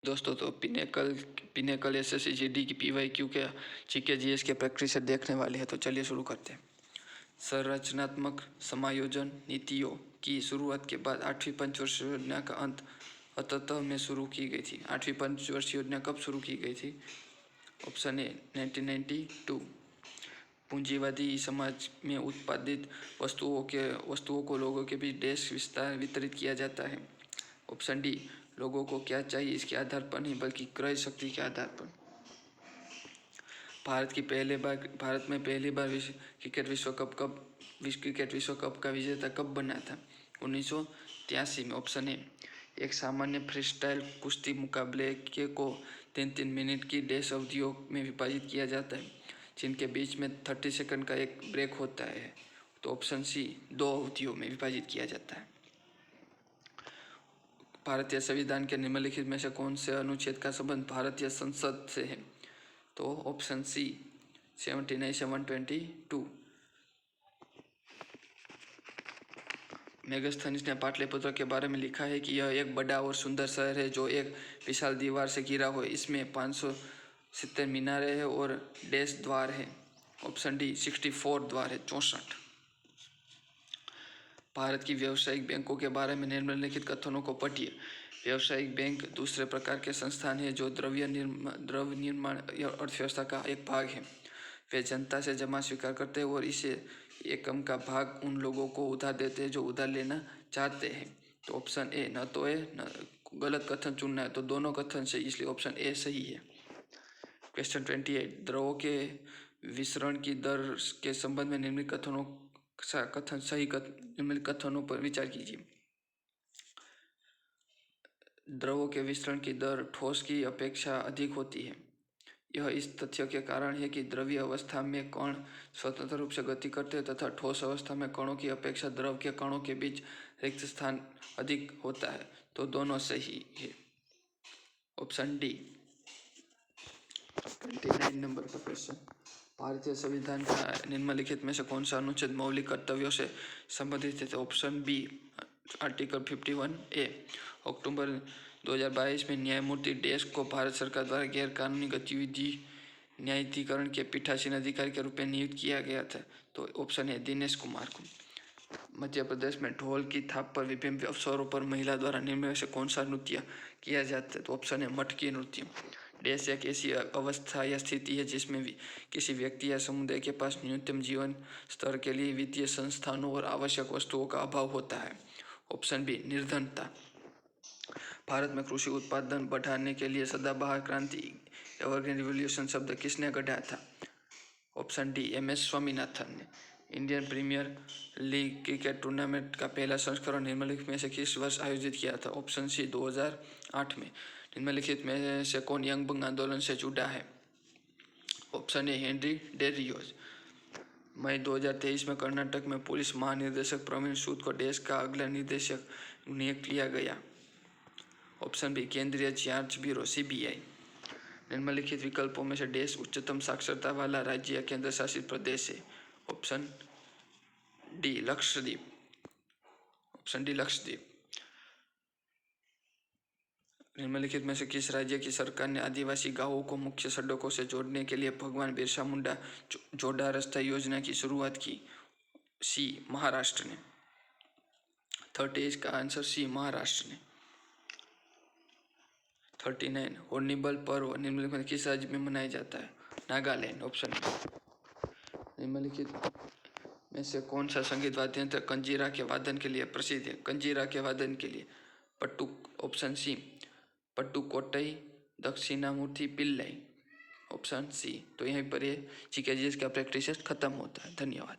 दोस्तों तो pinnacle SSC GD की पीवाईक्यू के जीके जीएस के प्रैक्टिस देखने वाले हैं। तो चलिए शुरू करते हैं। संरचनात्मक समायोजन नीतियों की शुरुआत के बाद 8वीं पंचवर्षीय योजना का अंत अंततः में शुरू की गई थी। 8वीं पंचवर्षीय योजना कब शुरू की गई थी? Option A 1992। पूंजीवादी समाज में उत्पादित वस्तुओं को लोगों के बीच देश वितरित किया जाता है। ऑप्शन डी लोगों को क्या चाहिए इसके आधार पर नहीं बल्कि क्रय शक्ति के आधार पर। भारत में पहली बार क्रिकेट विश्व कप का विजेता कब बना था? 1983 में। ऑप्शन ए एक सामान्य फ्रीस्टाइल कुश्ती मुकाबले को 3-3 मिनट की डैश अवधियों में विभाजित किया जाता है, जिनके बीच में 30 सेकंड का एक ब्रेक होता है। तो ऑप्शन सी 2 अवधियों में विभाजित किया जाता है। भारतीय संविधान के निम्नलिखित में से कौन से अनुच्छेद का संबंध भारतीय संसद से है? तो ऑप्शन सी 79-722। मेगास्थनीज ने पाटलिपुत्र के बारे में लिखा है कि यह एक बड़ा और सुंदर शहर है जो एक विशाल दीवार से घिरा हुआ है। इसमें 570 मीनारें हैं और डैश द्वार है। ऑप्शन डी 64 द्वार है, 64। भारत की व्यावसायिक बैंकों के बारे में निम्नलिखित कथनों को पढ़िए। व्यावसायिक बैंक दूसरे प्रकार के संस्थान है जो द्रव्य निर्माण अर्थव्यवस्था का एक भाग है। वे जनता से जमा स्वीकार करते हैं और इसे एकम का भाग उन लोगों को उधार देते हैं जो उधार लेना चाहते हैं। तो ऑप्शन ए न तो है न गलत कथन चुनना है, तो दोनों कथन सही, इसलिए ऑप्शन ए सही है। क्वेश्चन 28 द्रवों के विसरण की दर के संबंध में निम्नलिखित कथनों पर विचार कीजिए। द्रवों के विसरण की दर ठोस की अपेक्षा अधिक होती है। यह इस तथ्य के कारण है कि द्रवीय अवस्था में कण स्वतंत्र रूप से गति करते हैं तथा ठोस अवस्था में कणों की अपेक्षा द्रव के कणों के बीच रिक्त स्थान अधिक होता है। तो दोनों सही है। Option D. 29 नंबर का क्वेश्चन, भारतीय संविधान का निम्नलिखित में से कौन सा अनुच्छेद मौलिक कर्तव्यों से संबंधित है? Option B article 51A। अक्टूबर 2022 में न्यायमूर्ति डैश को भारत सरकार द्वारा गैर कानूनी गतिविधि न्यायाधिकरण के पीठासीन अधिकारी के रूप में नियुक्त किया गया था। तो ऑप्शन है दिनेश कुमार को। मध्य प्रदेश में ढोल की थाप पर विभिन्न अवसरों पर महिला द्वारा निम्न में से कौन सा नृत्य किया जाता है? तो ऑप्शन है मटकी नृत्य। डैश एक ऐसी अवस्था या स्थिति है जिसमें किसी व्यक्ति या समुदाय के पास न्यूनतम जीवन स्तर के लिए वित्तीय संस्थानों और आवश्यक वस्तुओं का अभाव होता है। ऑप्शन बी निर्धनता। भारत में कृषि उत्पादन बढ़ाने के लिए सदाबहार क्रांति एवरग्रीन रिवॉल्यूशन शब्द किसने गढ़ा था? ऑप्शन डी MS स्वामीनाथन ने। Indian Premier League cricket tournament का पहला संस्करण निम्नलिखित में से किस वर्ष आयोजित किया था? ऑप्शन सी 2008 में। निम्नलिखित में से कौन यंगबंग आंदोलन से जुड़ा है? Option A Henry डेरियोज। मई 2023 में कर्नाटक में पुलिस महानिदेशक प्रवीण सूद को देश का अगला निदेशक नियुक्त किया गया। ऑप्शन बी केंद्रीय जांच ब्यूरो CBI। निम्नलिखित विकल्पों में से देश उच्चतम साक्षरता वाला राज्य या केंद्र शासित प्रदेश है? Option D Lakshadweep. Option D Lakshadweep. निम्नलिखित में से किस राज्य की सरकार ने आदिवासी गांवों को मुख्य सड़कों से जोड़ने के लिए भगवान बिरसा मुंडा जोड़ा रास्ता योजना की शुरुआत की? सी महाराष्ट्र ने। 30 का आंसर सी महाराष्ट्र ने। 39 हॉर्नबिल पर्व निम्नलिखित में किस राज्य में मनाया जाता है? नागालैंड। ऑप्शन निम्नलिखित में से कौन सा संगीत वाद्य यंत्र कंजीरा के वादन के लिए प्रसिद्ध है? कंजीरा के वादन के लिए पट्टुक। Option C Pattukkottai Dakshinamurthy Pillai. Option C. तो यहीं पर ये GK GS का प्रैक्टिस खत्म होता है। धन्यवाद।